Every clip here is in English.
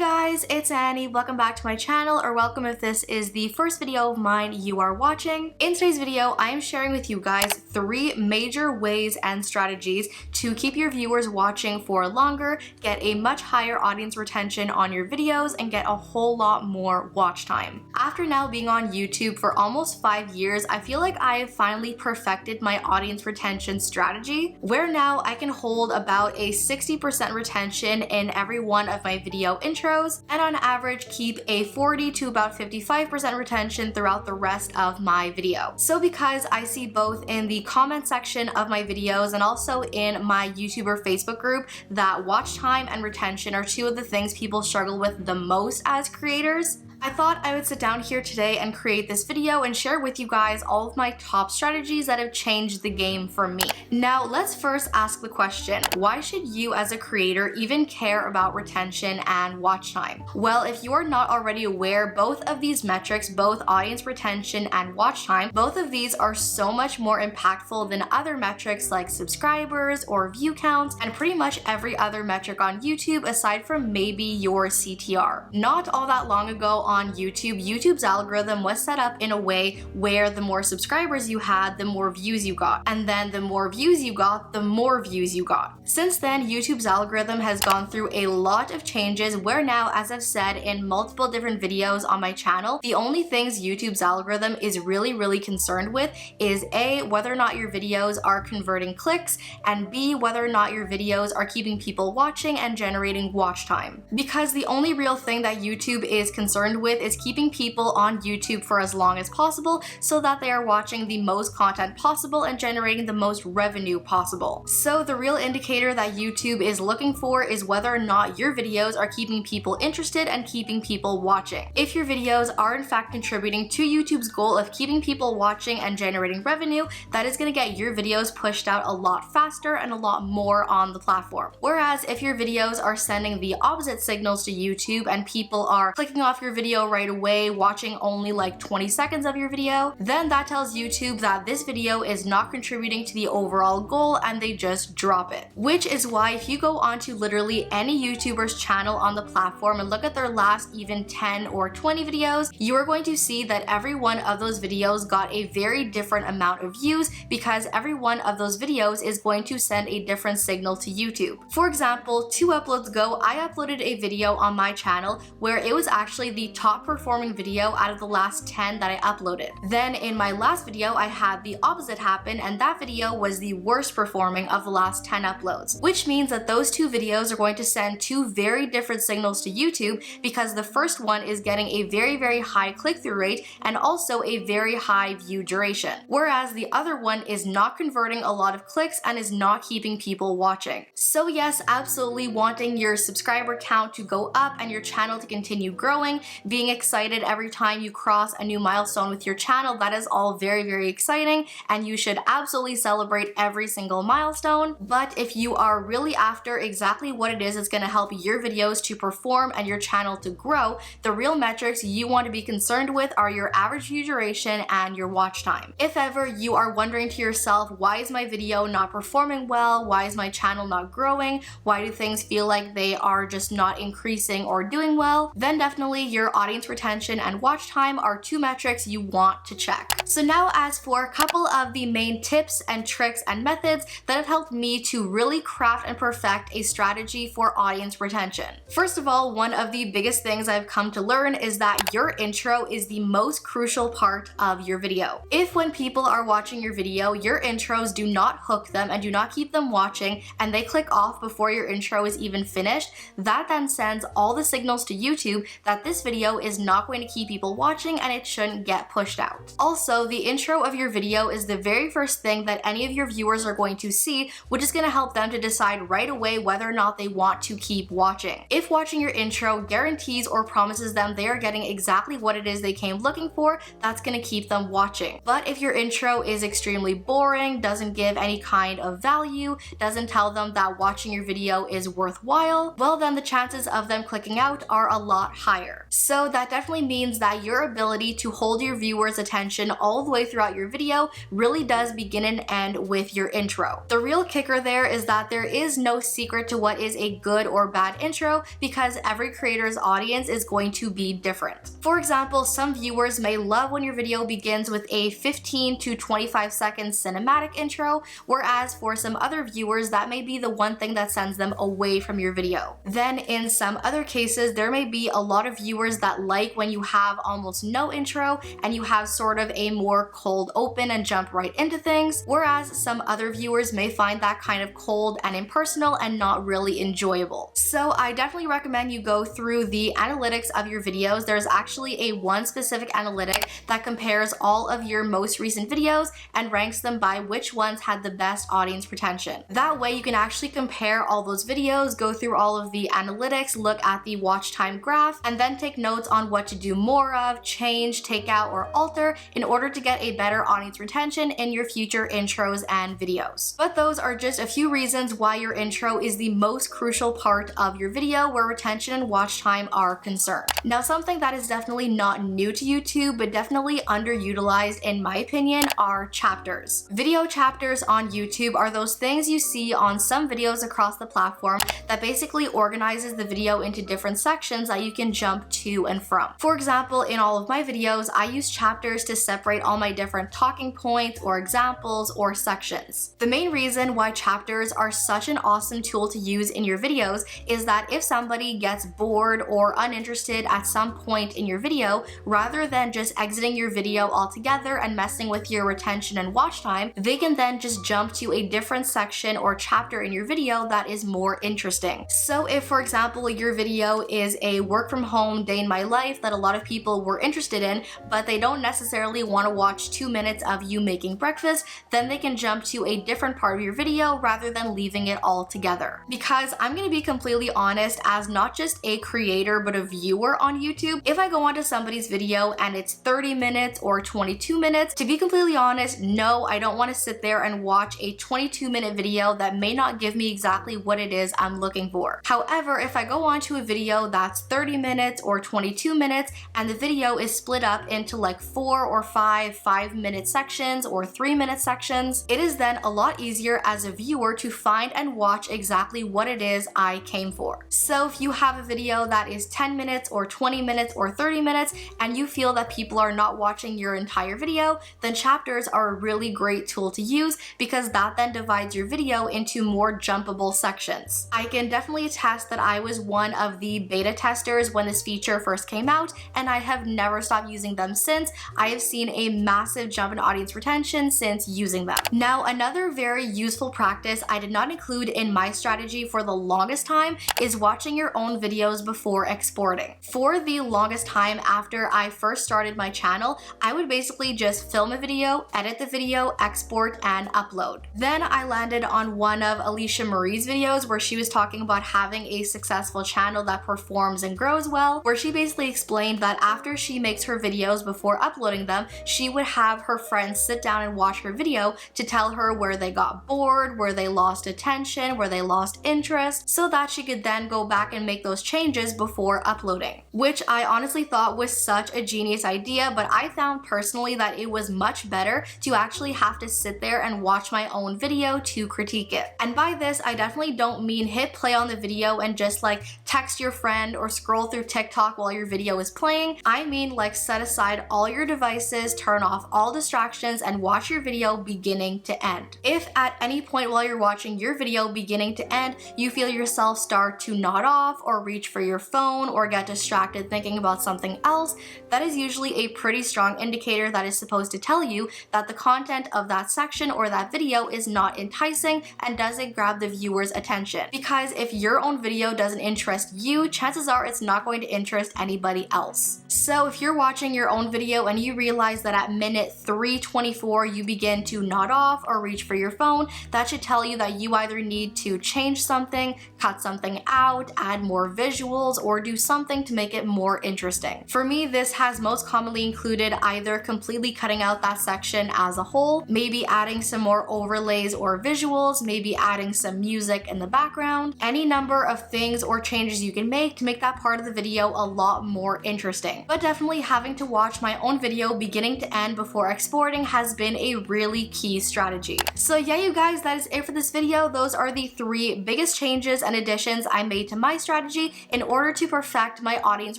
guys, it's Annie. Welcome back to my channel, or welcome if this is the first video of mine you are watching. In today's video, I am sharing with you guys 3 major ways and strategies to keep your viewers watching for longer, get a much higher audience retention on your videos, and get a whole lot more watch time. After now being on YouTube for almost 5 years, I feel like I have finally perfected my audience retention strategy, where now I can hold about a 60% retention in every one of my video intros, and on average keep a 40 to about 55% retention throughout the rest of my video. So because I see both in the comment section of my videos and also in my YouTuber Facebook group that watch time and retention are 2 of the things people struggle with the most as creators, I thought I would sit down here today and create this video and share with you guys all of my top strategies that have changed the game for me. Now, let's first ask the question, why should you as a creator even care about retention and watch time? Well, if you are not already aware, both of these metrics, both audience retention and watch time, both of these are so much more impactful than other metrics like subscribers or view counts and pretty much every other metric on YouTube aside from maybe your CTR. Not all that long ago on YouTube, YouTube's algorithm was set up in a way where the more subscribers you had, the more views you got. And then the more views you got, the more views you got. Since then, YouTube's algorithm has gone through a lot of changes where now, as I've said in multiple different videos on my channel, the only things YouTube's algorithm is really concerned with is A, whether or not your videos are converting clicks, and B, whether or not your videos are keeping people watching and generating watch time. Because the only real thing that YouTube is concerned with is keeping people on YouTube for as long as possible so that they are watching the most content possible and generating the most revenue possible. So the real indicator that YouTube is looking for is whether or not your videos are keeping people interested and keeping people watching. If your videos are in fact contributing to YouTube's goal of keeping people watching and generating revenue, that is going to get your videos pushed out a lot faster and a lot more on the platform. Whereas if your videos are sending the opposite signals to YouTube and people are clicking off your video right away, watching only like 20 seconds of your video, then that tells YouTube that this video is not contributing to the overall goal and they just drop it. Which is why if you go onto literally any YouTuber's channel on the platform and look at their last even 10 or 20 videos, you are going to see that every one of those videos got a very different amount of views because every one of those videos is going to send a different signal to YouTube. For example, 2 uploads ago, I uploaded a video on my channel where it was actually the top performing video out of the last 10 that I uploaded. Then in my last video, I had the opposite happen, and that video was the worst performing of the last 10 uploads, which means that those 2 videos are going to send 2 very different signals to YouTube because the first one is getting a very high click-through rate and also a very high view duration, whereas the other one is not converting a lot of clicks and is not keeping people watching. So yes, absolutely wanting your subscriber count to go up and your channel to continue growing, being excited every time you cross a new milestone with your channel, that is all very exciting and you should absolutely celebrate every single milestone. But if you are really after exactly what it is that's going to help your videos to perform and your channel to grow, the real metrics you want to be concerned with are your average view duration and your watch time. If ever you are wondering to yourself, why is my video not performing well? Why is my channel not growing? Why do things feel like they are just not increasing or doing well? Then definitely your audience retention and watch time are 2 metrics you want to check. So now as for a couple of the main tips and tricks and methods that have helped me to really craft and perfect a strategy for audience retention. First of all, one of the biggest things I've come to learn is that your intro is the most crucial part of your video. If when people are watching your video, your intros do not hook them and do not keep them watching and they click off before your intro is even finished, that then sends all the signals to YouTube that this video is not going to keep people watching and it shouldn't get pushed out. Also, the intro of your video is the very first thing that any of your viewers are going to see, which is going to help them to decide right away whether or not they want to keep watching. If watching your intro guarantees or promises them they are getting exactly what it is they came looking for, that's going to keep them watching. But if your intro is extremely boring, doesn't give any kind of value, doesn't tell them that watching your video is worthwhile, well then the chances of them clicking out are a lot higher. So So that definitely means that your ability to hold your viewers' attention all the way throughout your video really does begin and end with your intro. The real kicker there is that there is no secret to what is a good or bad intro, because every creator's audience is going to be different. For example, some viewers may love when your video begins with a 15 to 25 second cinematic intro, whereas for some other viewers that may be the one thing that sends them away from your video. Then in some other cases, there may be a lot of viewers that like when you have almost no intro and you have sort of a more cold open and jump right into things, whereas some other viewers may find that kind of cold and impersonal and not really enjoyable. So I definitely recommend you go through the analytics of your videos. There's actually a one specific analytic that compares all of your most recent videos and ranks them by which ones had the best audience retention. That way you can actually compare all those videos, go through all of the analytics, look at the watch time graph, and then take notes on what to do more of, change, take out, or alter in order to get a better audience retention in your future intros and videos. But those are just a few reasons why your intro is the most crucial part of your video where retention and watch time are concerned. Now, something that is definitely not new to YouTube, but definitely underutilized in my opinion, are chapters. Video chapters on YouTube are those things you see on some videos across the platform that basically organizes the video into different sections that you can jump to and from. For example, in all of my videos, I use chapters to separate all my different talking points or examples or sections. The main reason why chapters are such an awesome tool to use in your videos is that if somebody gets bored or uninterested at some point in your video, rather than just exiting your video altogether and messing with your retention and watch time, they can then just jump to a different section or chapter in your video that is more interesting. So if, for example, your video is a work from home day in my life that a lot of people were interested in, but they don't necessarily want to watch 2 minutes of you making breakfast, then they can jump to a different part of your video rather than leaving it all together. Because I'm going to be completely honest, as not just a creator but a viewer on YouTube, if I go onto somebody's video and it's 30 minutes or 22 minutes, to be completely honest, no, I don't want to sit there and watch a 22-minute video that may not give me exactly what it is I'm looking for. However, if I go onto a video that's 30 minutes or 22 minutes and the video is split up into like 4 or 5 5-minute sections or 3-minute sections, it is then a lot easier as a viewer to find and watch exactly what it is I came for. So if you have a video that is 10 minutes or 20 minutes or 30 minutes and you feel that people are not watching your entire video, then chapters are a really great tool to use because that then divides your video into more jumpable sections. I can definitely attest that I was one of the beta testers when this feature first came out, and I have never stopped using them since. I have seen a massive jump in audience retention since using them. Now, another very useful practice I did not include in my strategy for the longest time is watching your own videos before exporting. For the longest time after I first started my channel, I would basically just film a video, edit the video, export, and upload. Then I landed on one of Alicia Marie's videos where she was talking about having a successful channel that performs and grows well, where she basically explained that after she makes her videos before uploading them, she would have her friends sit down and watch her video to tell her where they got bored, where they lost attention, where they lost interest, so that she could then go back and make those changes before uploading. Which I honestly thought was such a genius idea, but I found personally that it was much better to actually have to sit there and watch my own video to critique it. And by this, I definitely don't mean hit play on the video and just like text your friend or scroll through TikTok while your video is playing. I mean like set aside all your devices, turn off all distractions, and watch your video beginning to end. If at any point while you're watching your video beginning to end, you feel yourself start to nod off or reach for your phone or get distracted thinking about something else, that is usually a pretty strong indicator that is supposed to tell you that the content of that section or that video is not enticing and doesn't grab the viewer's attention. Because if your own video doesn't interest you, chances are it's not going to interest anybody else. So if you're watching your own video and you realize that at minute 3:24 you begin to nod off or reach for your phone, that should tell you that you either need to change something, cut something out, add more visuals, or do something to make it more interesting. For me, this has most commonly included either completely cutting out that section as a whole, maybe adding some more overlays or visuals, maybe adding some music in the background, any number of things or changes you can make to make that part of the video a lot more interesting. But definitely having to watch my own video beginning to end before exporting has been a really key strategy. So yeah, you guys, that is it for this video. Those are the 3 biggest changes and additions I made to my strategy in order to perfect my audience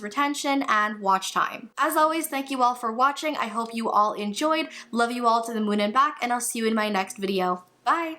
retention and watch time. As always, thank you all for watching. I hope you all enjoyed. Love you all to the moon and back, and I'll see you in my next video. Bye!